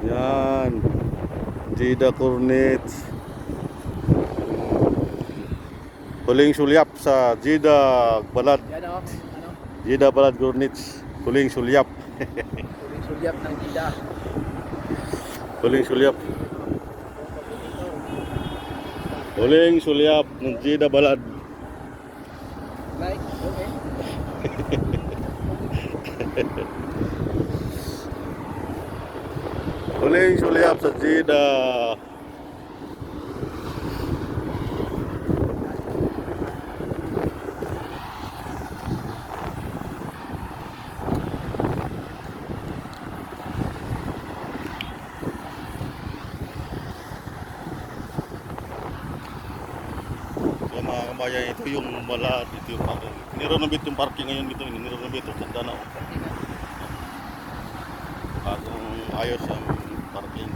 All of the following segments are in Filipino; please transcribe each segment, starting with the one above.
Yan. Jeddah Cornets. Huling sulyap sa Jeddah Balad. Yan o. Ano? Jeddah Balad Cornets. Huling sulyap. Huling sulyap ng Jeddah. Huling sulyap. Huling sulyap ng Jeddah Balad. Like, okay. Huling sulyap sa Jeddah. So mga kabayan, ito yung Balad, ito yung parking. Nirenovate yung parking ngayon dito, nirenovate ito, tanda na. Bagong ayos ang parking.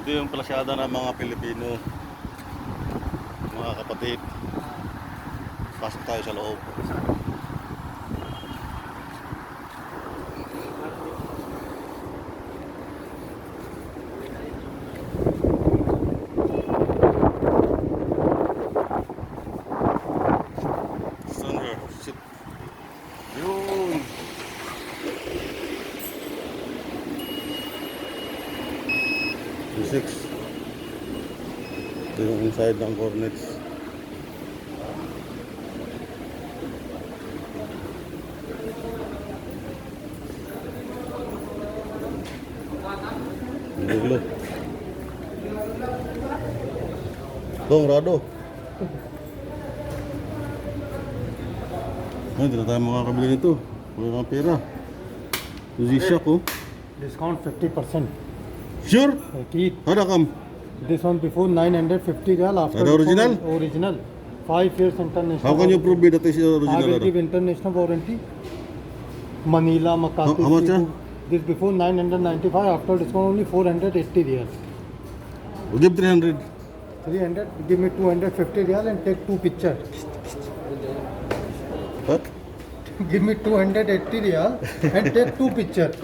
Ito yung plasyada ng mga Pilipino, mga kapatid. Pasok tayo sa loob. Thunder, shit. Yun. Six. Ito yung inside ng Cornets. Dulo. Dong, rado. Ay, hindi na tayo makakabili nito. Wala kang pera. Zisha ko. Discount 50%. Sure? Keith, Hada kam. this one before 950 real. After Are the original? Original. 5 years international. How can you warranty. prove me that is I will original? give international warranty. Manila, Makati. How much, Cebu. This before 995. After discount only 480 real. We'll give 300. 300. Give me 250 real and take 2 pictures. What? Give me 280 real and take 2 pictures.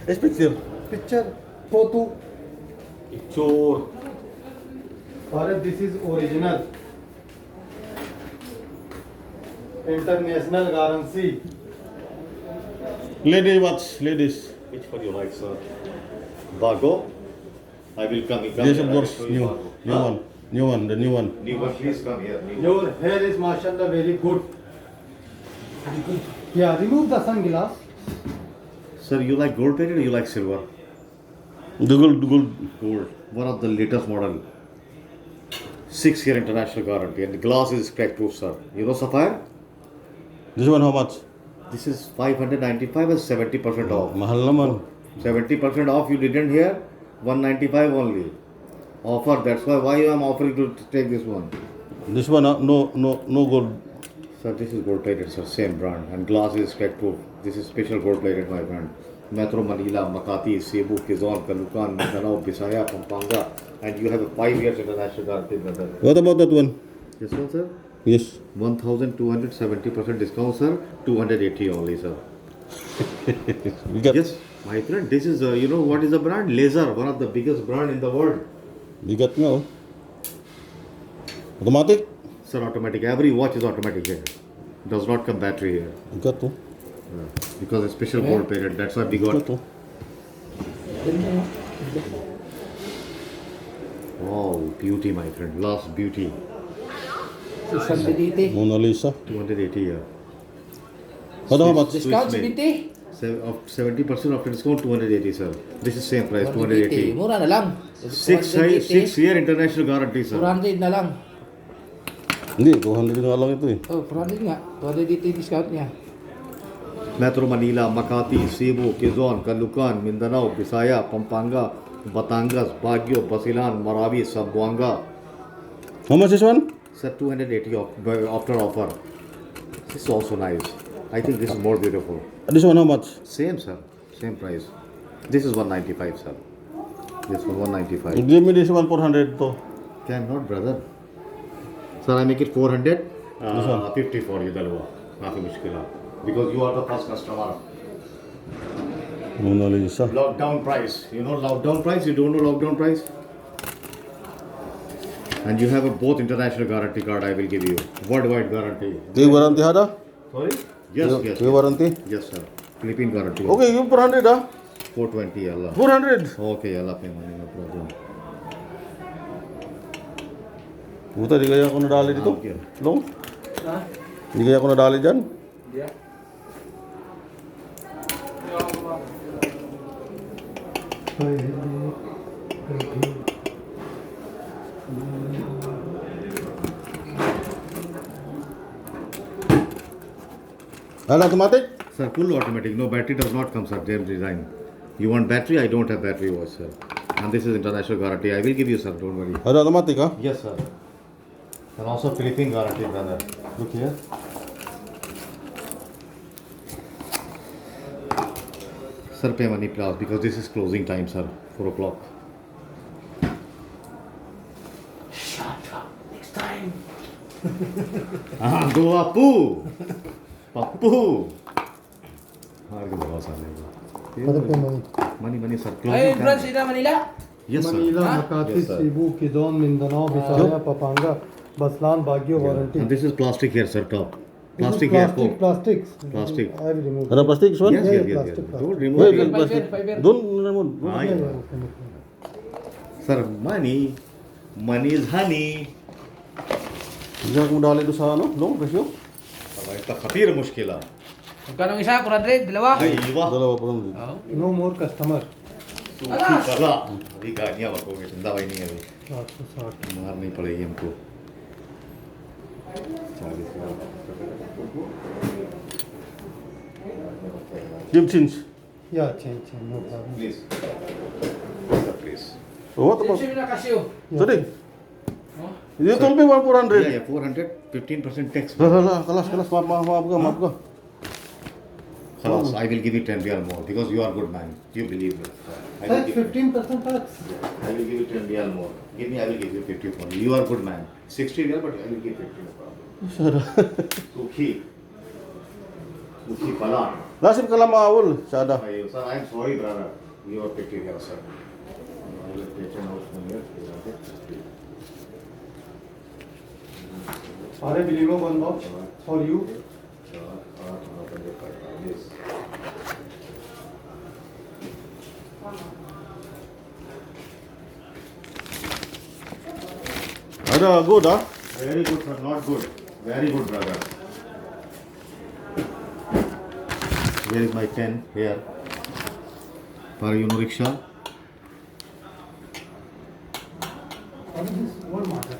Yes, picture. Picture. Photo. Sure. Or if this is original. International guarantee. Lady watch, ladies. Which one you like, sir? Bago? I will come. Yes, of course. New one. New one, the new one. New one, please come here. New one. Your hair is mashallah very good. Yeah, remove the sunglass. Sir, you like gold plated or you like silver? The gold. Gold. One of the latest model. 6-year international guarantee and the glass is crack proof, sir. You know sapphire? This one how much? This is 595 and 70% off. Mahal naman. 70% off you didn't hear? 195 only. Offer, that's why I am offering to take this one. This one, no gold. Sir, this is gold plated, sir, same brand. And glass is crack proof. This is special gold plated, my friend. Metro Manila, Makati, Cebu, Quezon, Caloocan, Mindanao, Visayas, Pampanga. And you have a 5 years international guarantee, brother. What about that one? This one, sir? Yes. 1,270% discount, sir. 280 only, sir. We got. Yes, my friend, this is, you know what is the brand? Laser, one of the biggest brand in the world. We got nga oh. Automatic. Sir, automatic. Every watch is automatic here. Does not come battery here. We got to. Because it's special gold plated. That's why we We got. got to. Wow, beauty, my friend. Last beauty. Isang biniti. Mona Lisa. 280 here. How much? Discount Swiss made. 70. Of 70% after discount, 280, sir. This is same price, 280. 280. Mura na lang. 6-year international guarantee, sir. 400 na lang. Hindi, 200 nga lang ito eh. Oh, 400 nga. 280 discount niya. Metro Manila, Makati, Cebu, Quezon, Caloocan, Mindanao, Visayas, Pampanga, Batangas, Baguio, Basilan, Marawi, Zamboanga. How much this one? Sir, 280 after offer. This is also nice. I think this is more beautiful. This one how much? Same, sir. Same price. This is 195, sir. This one 195. Give me this one 400 to. Cannot, brother. Sir, I make it 400. This one? 50 for you, Dalwa. Maafi mushkil hai. Because you are the first customer. Mona Lisa. Lockdown price. You know lockdown price? You don't know lockdown price? And you have a both international guarantee card I will give you. Worldwide guarantee. Do you warranty hada? Sorry? Yes, yes. Do you warranty? Yes, sir. Philippine guarantee. Okay, give 400 ah. 420, Allah. 400. Okay, Allah pay money, no problem. Buta, di kaya ako nadali dito? Okay. Long? Ha? Di kaya ako nadali dyan? Hindi ah. Automatic? Sir, full automatic. No battery does not come, sir. Same design. You want battery? I don't have battery watch, sir. And this is international guarantee. I will give you, sir. Don't worry. Automatic ah? Yes, sir. And also Philippine guarantee, brother. Look here. Sir, pay money, please, because this is closing time, sir. 4 o'clock. Shut up. Next time. Ah, go Apu! Papu! Money, money, sir. Closing Ay, time. branch sila Manila? Yes, sir. Manila, Huh? Makati, Yes, sir. Cebu, Quezon, Mindanao, Visaya, Pampanga, Baslan, Baguio, warranty. And this is plastic here, sir, top. This is Plastic here, plastic, top. plastics. Plastic. I will remove. Ada plastic this one? Yes, Yeah, yes, yeah, yes, plastic, yes. plastic. Don't remove Wait, it. wait, Fiber, plastic. fiber. Don't, remove. Ah, Yeah, yeah. yeah, okay, okay. Sir, money. Money is honey. Hindi ako madali doon sa ano? Long presyo? अब इसका खतीर मुश्किल है Magkano ang isa? 400? Dalawa? भाई वाह Dalawa pa lang. Oo. No more customer. सूखी कला अभी गाड़ियाँ बकोगे जिंदा भाई नहीं है अभी 760. मार नहीं पड़ेगी हमको 40 Give change. Yeah, change, no problem. Please please Oh, what about? Sino na Casio? Sorry. Oh. You told me 400. या 400 15% tax Hala, kalas, maaf ka. खलास I will give you 10 real more because you are good man you believe me I will Tax, give you 15% tax. I will give you 10 real more give me I will give you 50 for you are good man 60 real but I will give 50 no problem सूखी सूखी कला Lasip ka lang maawol, Sada. Sir, I am sorry, brother. You are 50 here, sir. I will take an out from here. Are believer one box for you. Yes. Ada, good ah? Very good, sir. Not good. Very good, brother. Where is my pen? Here. For you know rickshaw. What is this? What matter?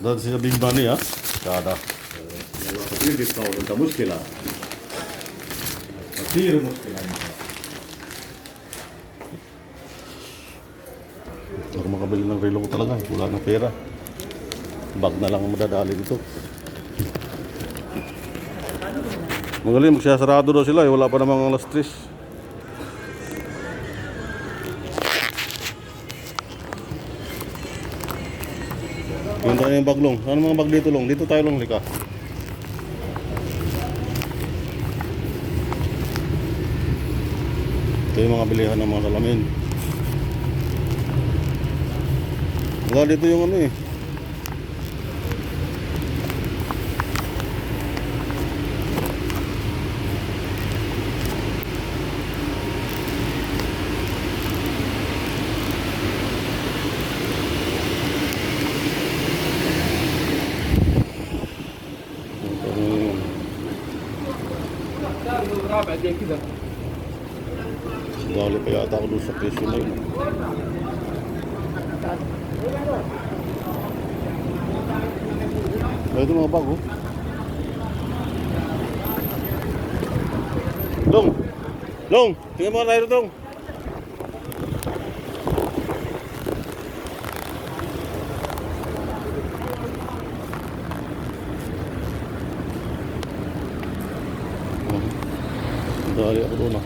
That's a big money ah? Sada. Please discount. It's मुश्किल है. फिर मुश्किल है. Ako makabili ng relo ko talaga. Wala ng pera. Bag na lang ang madadali dito. Magaling, magsasarado daw sila. Wala pa namang alas 3. Yun tayo yung baglong. Ano mga bag dito long? Dito tayo long, lika. Ito yung mga bilihan ng mga salamin. Wala dito yung ano eh. Grabe, di kita. Dali pa yata ako doon sa presyo na yun. Ito mga bago. Dong! Dong! Tingnan mo tayo dong! Dali ako doon ah.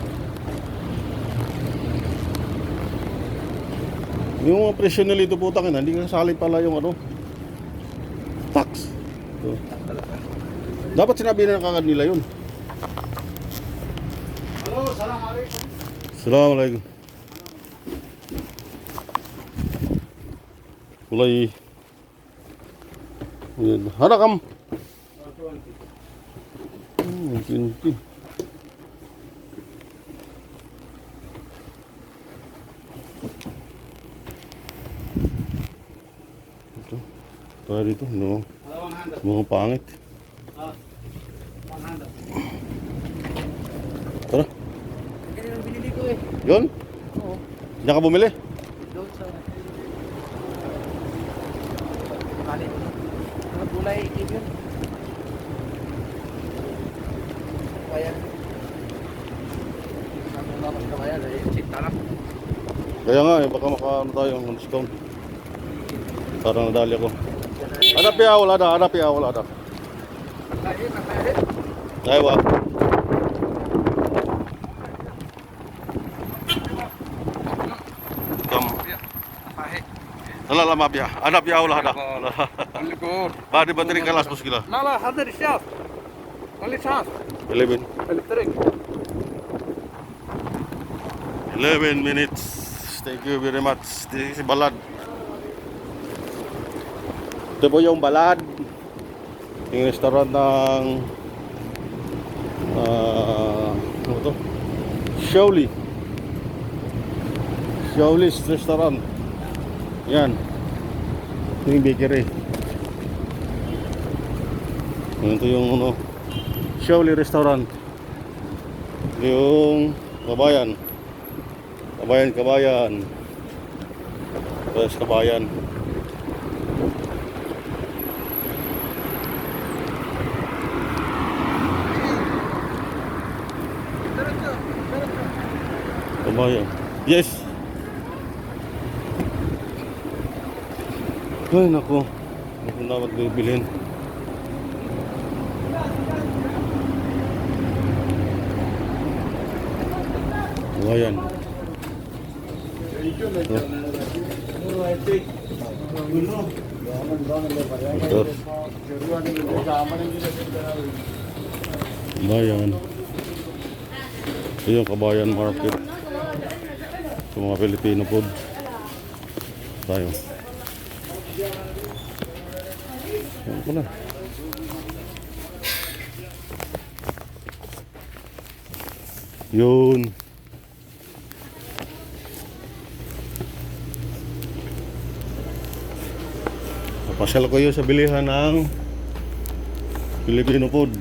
Yung mga presyo nila ito putang ina, hindi kasali pala yung ano tax. Ito. Dapat sinabi na kagad nila yun. Hello, Assalamualaikum. Assalamualaikum. Mulai. Ada kam? Mungkin. Ito. Tayo dito, no. Mga pangit. Tara. Ganyan ang binili ko eh. Yun? Oo. Diyan ka bumili? Doon sa... Bali. Mga gulay itim yun. Kabayan. Ano naman kabayan? Sinta lang. Kaya nga eh, baka makaano tayo ng discount. Parang nadali ako. Ada piawal, ada piawal, ada. Nakaya. Aywa. Kam. Ala la mapia. Ada piawal, ada. Alaikum. Badi bateri kelas bos gila. Nala, hadir siap. Kali sas. 11 Elektrik. 11 minutes. Thank you very much. This is balad. Ito po yung balad. Yung restaurant ng ano to? Shaoli's restaurant. Yan. Ito yung bakery. Ito yung ano, Shaoli restaurant. Ito yung kabayan. Kabayan. Terus kabayan. Kabayan. Yes. Ay, naku. Naku dapat bibilhin. Kabayan. Betul. Kabayan. Ito yung Kabayan Market. Sa mga Filipino food. Tayo. Ano ko na? Yun. Pasyal ko yun sa bilihan ng Filipino food.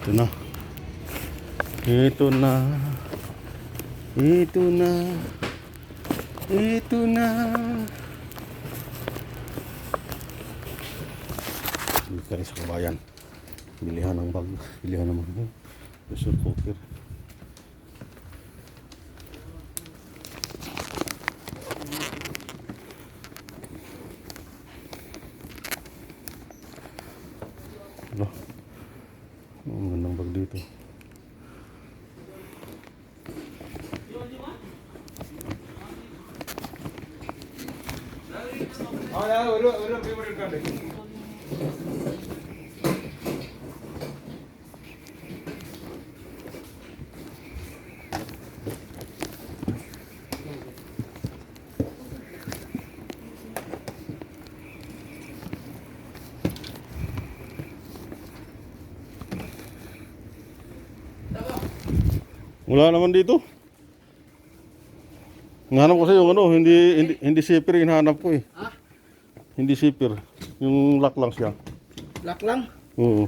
Ito na. Ito na. Ito na. Ito na. Dito rin sa Kabayan. Bilihan ng bag. Bilihan ng mga pressure cooker. Alo. Ang gandang bag dito. Wala naman dito. Hinahanap ko sa yung ano, hindi zipper hinahanap ko eh. Ha? Hindi zipper, yung lock lang siya. Lock lang. Oo.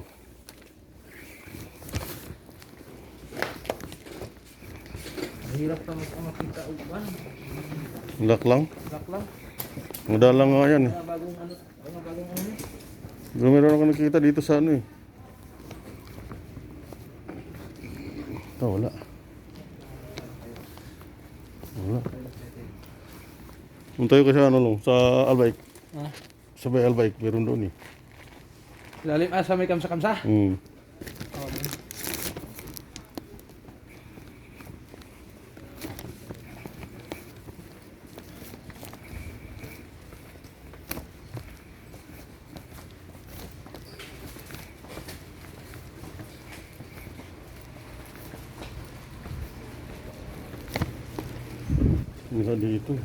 Mahirap na makita uban. Lock lang. Lock lang. Madalang nga yan eh. Mga bagong ano. Mga bagong ano. Meron ako nakikita dito sa ano eh. Ito wala. Wala. Punta tayo kasi ano lang, sa Albike. Ha? Sa Albike, meron doon eh. Lalim sa may kamsa-kamsa. Hmm. Oh, Bisa dito.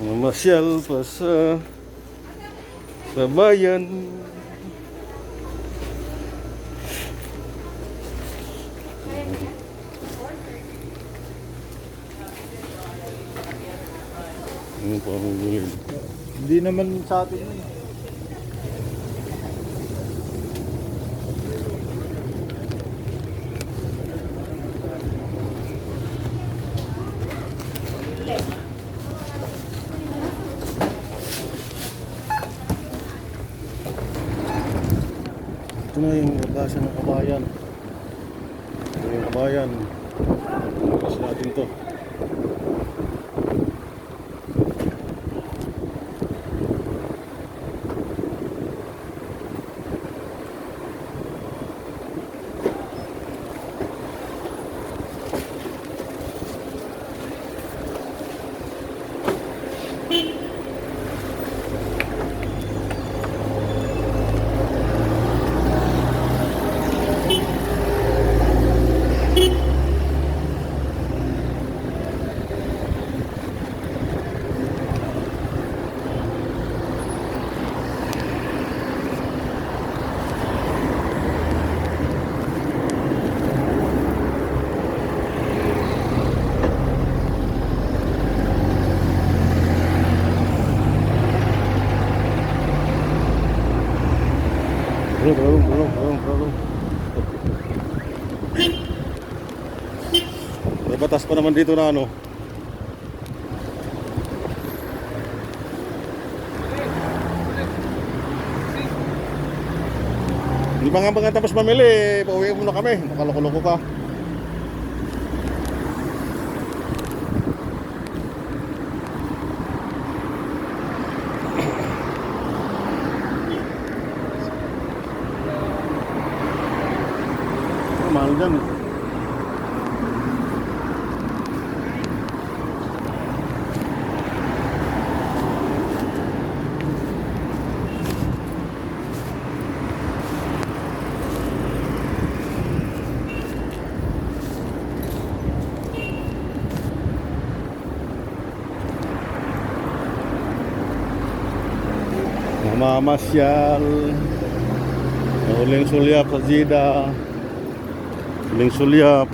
Mamasyal pa sa bayan. Ano pa ang gulid? Hindi naman sa atin yun. Ito na yung basa ng kabayan. Ito yung kabayan. Bukas natin to. Belum. May batas pa naman dito na ano. Hindi pa nga tapos mamili, pauwi muna kami. Nakaloko-loko ka. Mahal dyan. Namamasyal. Huling sulyap sa Jeddah. Huling sulyap.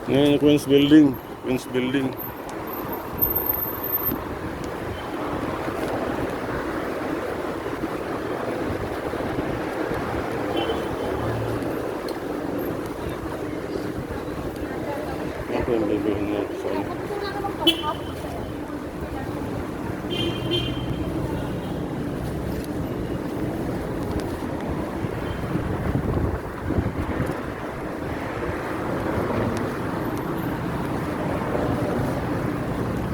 Ngayon yung Queen's Building. Queen's Building. Ako yung bibilhin mo sa ano.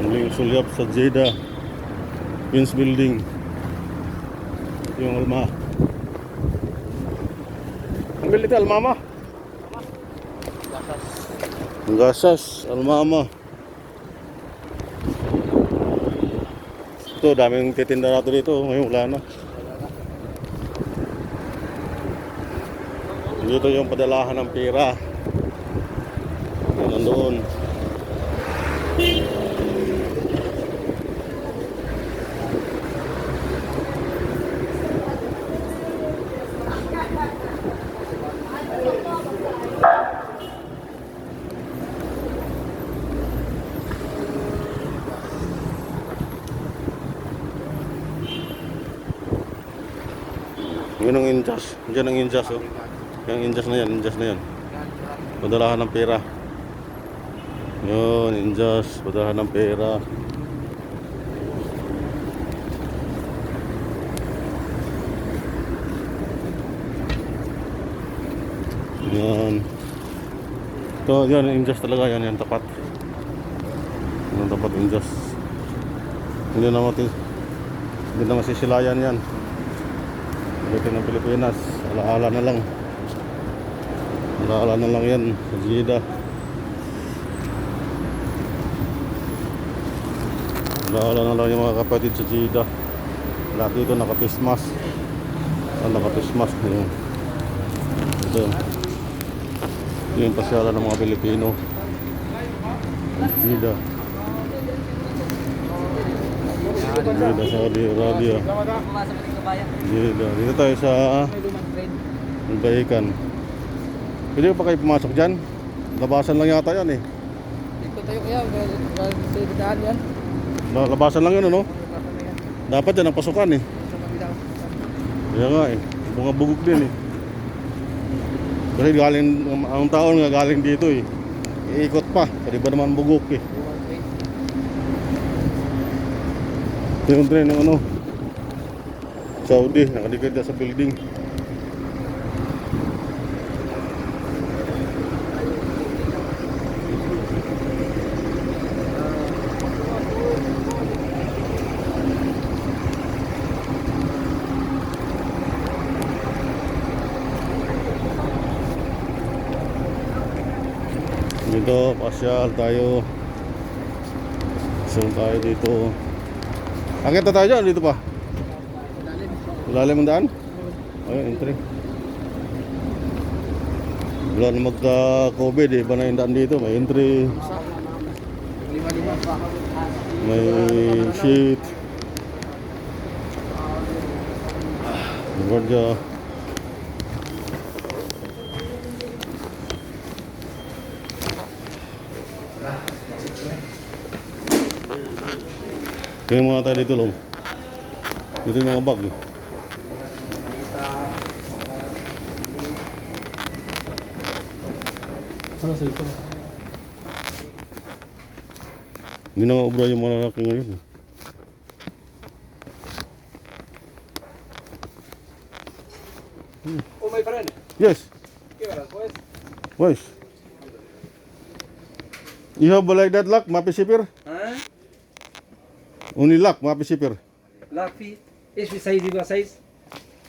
Huling sulyap sa Jeddah. Queen's Building. Yung Alma. Ang bilit Almama. Ang gasas, Almama. Ito, daming titinda nato dito. Ngayon wala na. Dito yung padalahan ng pera. Nandoon. Yun ang injas. Diyan ang injas, oh. Yung injas na yan, injas na yan. Padalahan ng pera. Yun, injas, padalahan ng pera. Yan. Ito, yan, injas talaga yan, yan, tapat. Yan, tapat injas. Hindi na masisilayan yan. Dito ng Pilipinas, alaala na lang. Alaala na lang yan sa Jeddah. Alaala na lang yung mga kapatid sa Jeddah. Lahat dito naka-face-mask. Naka-face-mask. Ito. Yung pasyalan ng mga Pilipino. Jeddah. Jeddah, Saudi Arabia. Jeddah. Dito tayo sa Bahikan. Pwede pa kayo pumasok dyan? Labasan lang yata yan eh. Dito tayo kaya, sa daan yan. Labasan lang yun ano? Dapat yan ang pasukan eh. Sa kabilang. Kaya nga eh. Bunga bugok din eh. Kasi galing, ang taon nga galing dito eh. Iikot pa. Kasi ba naman bugok eh. Ito yung train ng ano, Saudi, nakadikit na sa building. Dito, pasyal tayo. Pasyal tayo dito. Angkat na tayo dyan, dito pa. Lalim ang daan? Ayun, entry. Wala na magka-COVID eh. Iba na yung daan dito. May entry. May sheet. May gwardiya. Kaya mga tayo dito lang. Dito yung mga bag eh. Ano sa ito? Hindi na maubra yung mga lalaki ngayon eh. Oh my friend. Yes. Okay, well, boys. Boys. You have like that lock, mapisipir? Huh? Only lock, mapisipir. Lafi. Is we size iba size?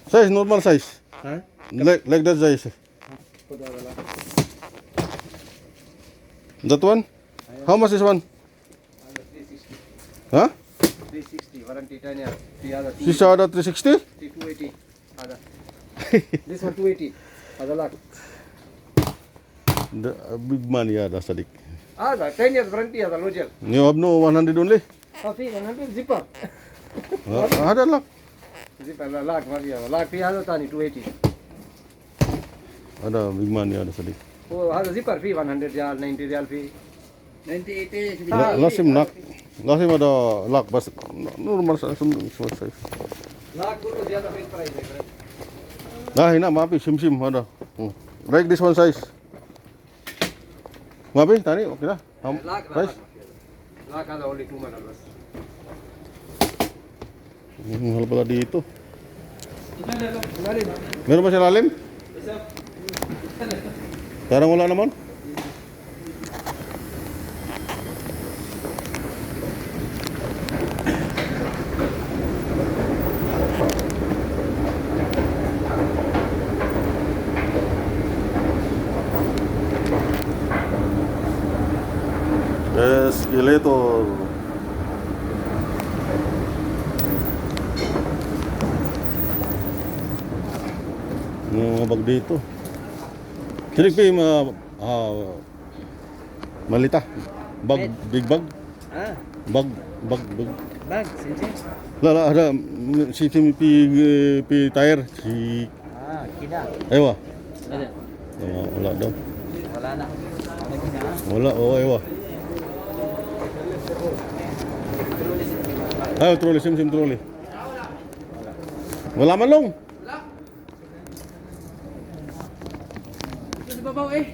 Size, normal size. Huh? Like that size. That one? How much is one? 360. Huh? 360. Warranty 10 years. The other This other 360? 280. Other. This one 280. Other lakh. The big money, yeah, that's a dick. Other 10 years warranty. Other low gel. You have no 100 only? Coffee 100 zipper. Other lock. Zipper lakh. Lakh fee other tani 280. Other big money, yeah, that's a dick. Oh, other zipper fee 100 real, 90 real fee. 90, 80. Last him lock. Last him ada lock, but normal size. Small size. Lakh को तो ज़्यादा fixed price है friend. Nah, ini mapi sim ada. Like this one size. Mapi tadi okay lah. Lakh Price? lakh ada only 2 $2. Mahal pala dito. Meron ba siya lalim? Parang wala naman. Escalator. Yung mga bag dito. Kilig pa yung mga malita. Bag, big bag. Ah, Bag. bag, cincin. Lala, ada si pi tire. Si, Ah, kina. ewa. Ada. Wala daw. Wala na. Ada kina. Wala, ewa. Ay, trolley, sim trolley. Wala man long. babaw eh.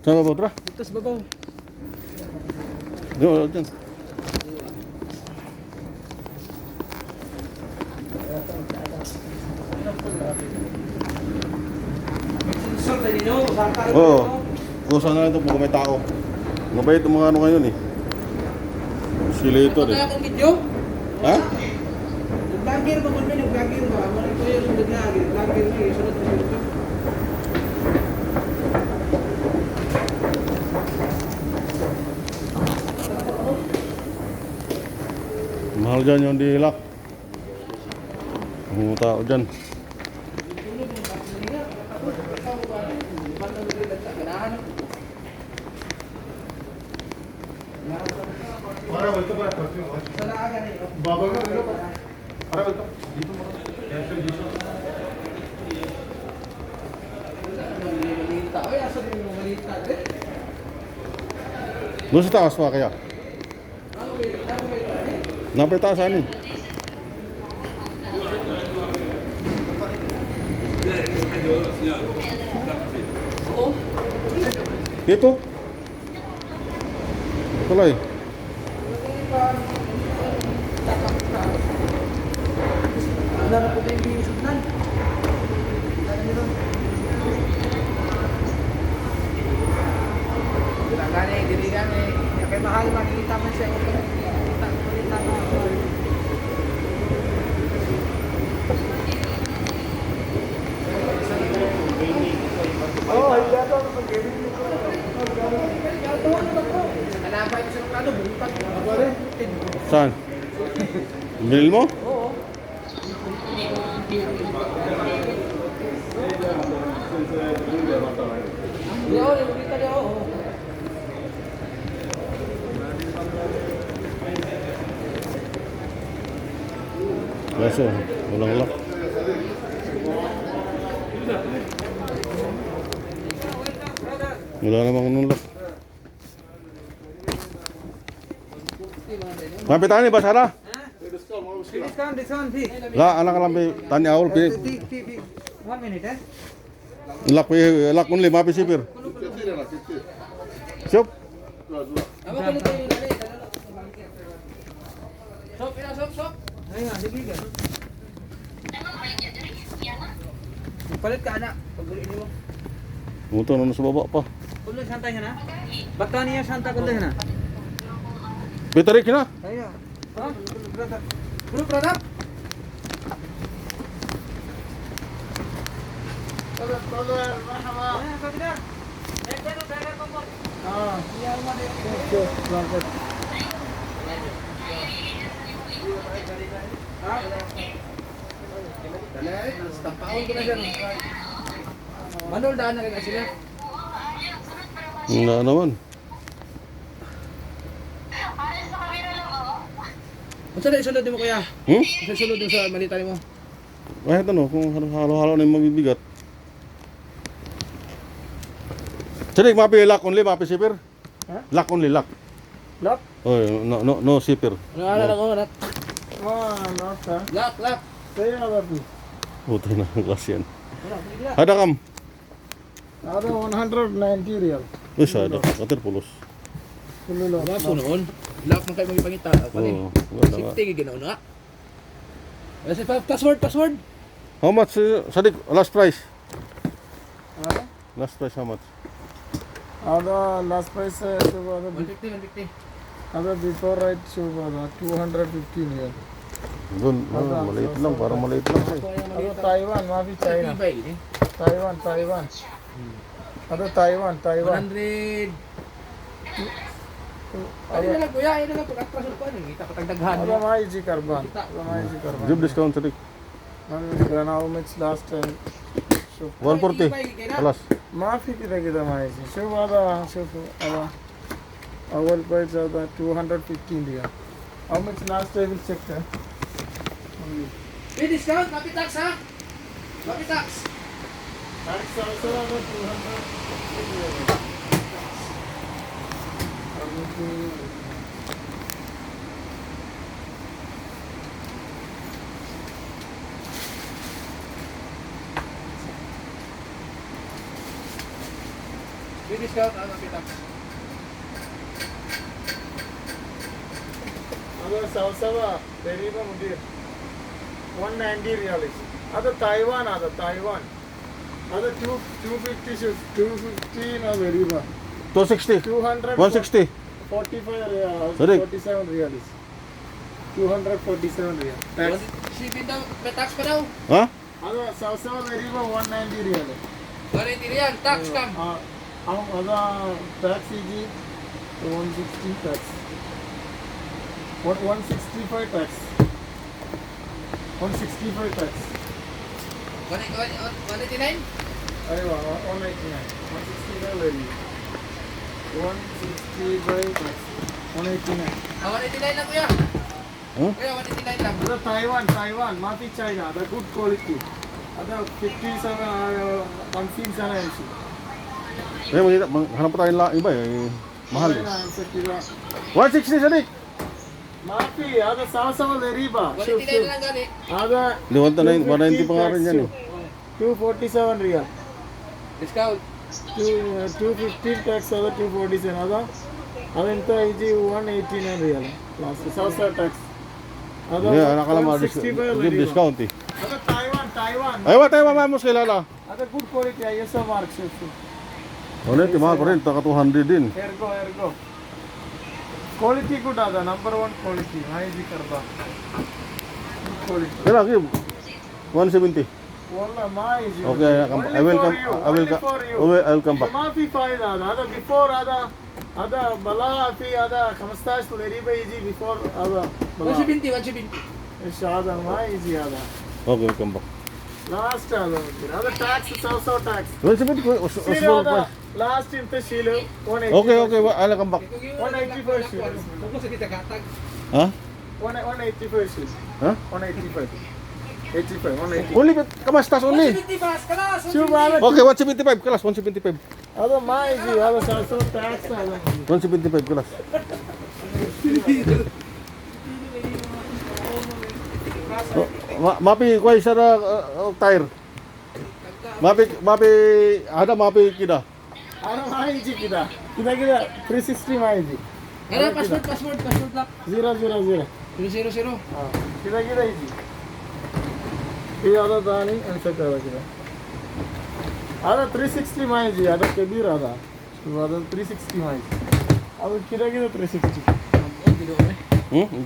Saan ba, Tra? Dito sa babaw. Dyan. Sir, tayo nino. Saka Oo. Kung saan na ito kung may tao. Mabait ang mga ano ngayon eh. Oscillator eh. akong video. Ha? Nag-vlogger ba? Kung may nag-vlogger ba? Wala ko yung nag-vlogger. Vlogger na eh. Sunod na sunod. Mahal dyan yung dilak. Ang mga tao dyan. Doon sa taas pa kaya? Napay taas anin? Dito? Tuloy. Wala na po tayong binisugnan. Dili gani. Kaya mahal makikita man siya. Kita mo. Oh, iya to pag-gaming ko. Alabay ko sa plano, buntag. Saan? Binil mo? Oo. Yo, kita dia. Kaso, walang lock. Wala namang nung lock. Mapit tani ba Sarah? Discount fee. La, anak lang tani awal pi. 1 minute eh. Lock only mapi sipir. Siap. Apa kuno tayo dali? Sok. Ayun, sige ka. Palit ka anak. Pagbuli mo. Muto na sa baba pa. Kulo santay na. Bata niya santa kulo na. Pitarik na. Ayo. Ha? Grup produk. Tolong, marhaba. Ya, Kadir. Ekdar driver kompor. Ah, iya rumah dia. Oke, berangkat. Tampaon ko na dyan. Manol, daan na kaya sila. Wala naman. Unsa na isulod mo kuya? Hmm? Unsa isulod mo sa malita mo? Kahit ano, kung halo-halo na yung mabibigat. Sige, mapi lock only, mapi sipir. Ha? Lock only, lock. Lock? Oh, no sipir. Ano ala ko na? Ah, not sir. Lock. Saya apa tu? Puto na ang klase yan. Wala, bigla. Ada kam. Ada 190 real. Uy, ada. Katir pulos. Kulilo. Wala po noon. Lock man kayo magipangita. Oo, wala nga. Safety ginaon na. Kasi password. How much, Sadiq, last price? Ada? Last price, how much? Ada last price show 150. ada before right show 215 real. Doon, maliit lang, parang maliit lang. Ada Taiwan, mafi China. Ibay ini. Taiwan. Ada Taiwan. 100. Ano na lang kuya, ano lang pag-atras pa nang kita patagdaghan. Ada maiji karban. Ada maiji karban. Give discount, Sadiq. How much last time? Show 140. Alas. माफी kita maiji. Show ada awal price ada 215 dia. How much last time will check that? May discount, mapi tax ha? Mapi tax. Tax also ada 200. May discount ano kita. Other Salsava, Deriva Mudir. 190 reals. Other Taiwan, Other 250 shoes, 250 na Deriva. 260. 200. 160. 45 reals. Sorry. 47 reals. 247 reals. Tax. Shipping daw, may tax pa daw. Ha? Other Salsava Deriva 190 reals. 180 real, tax kam. Other tax is 160 tax. 165 tax. 165 tax. 189? Arey wow, 189. 165 very. 165 tax. 189. 189 lang kuya. Huh? Kuya, 189 lang. Other Taiwan, Mafi China, the good quality. Other 57 1 sana issue. Eh, hanap pa tayong iba eh. Mahal eh. 160 Sadik. Mafi, other Salsava Deriva. 189 lang gali. Other Liwan na 190 pa nga rin yan eh. 247 real. Discount. 215 tax other 247 ಅದೆಂತ ಇದು 189 real last salsa tax ಅದು Yeah, nakala mo 165 give discount eh. ಅದು Taiwan Ay, what tayo mamamos kilala? ಅದು good quality ISO mark shift Ano yun, mahal pa rin. Taka 200 din. ergo quality good ada number 1 quality highly karba good quality Kaya give 170. wala mai Okay, I will come. I will come back. ಮಾಫಿ ಫಾಯ್ದ ಅದ ಬಿಫೋರ್ ಅದ ಬಲಾ ಫಿ ಅದ 15 ಲೆರಿಬ easy before ಅದ ಬಲಾ 170. ಶಾದ ಮಾ ಈಜಿ ಅದ Okay, we'll come back. Last ಅದ ಟ್ಯಾಕ್ಸ್ ಸೌ ಟ್ಯಾಕ್ಸ್ 170. ಲಾಸ್ಟ್ ಇಂತ ಶೀಲು 180 Okay, I'll come back. 185 Sheelu Kung sa kita katag. Ha? 185 Sheelu Huh? 185 180 Only, kamastas only. 170 bas, kalas. ಶುಭಾಲ Okay, 175 kelas, 175. ಅದ ಮಾ ಈಜಿ ಅದ ಸೌ ಟ್ಯಾಕ್ಸ್ ಅದ 175 kelas. Mapi, kuhay sa tire. Mapi, mapi kida. ಅದ ಮಾ ಈಜಿ ಕಿದ 360 ಮಾ easy Ano, password lang. 000 000. kita easy. Ini ada tani, answer kita. Ada 360 miles ji, ada kebir ada. Ada 360 miles. Ada kita 360.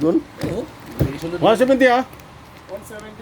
Doon? 170 ah. 170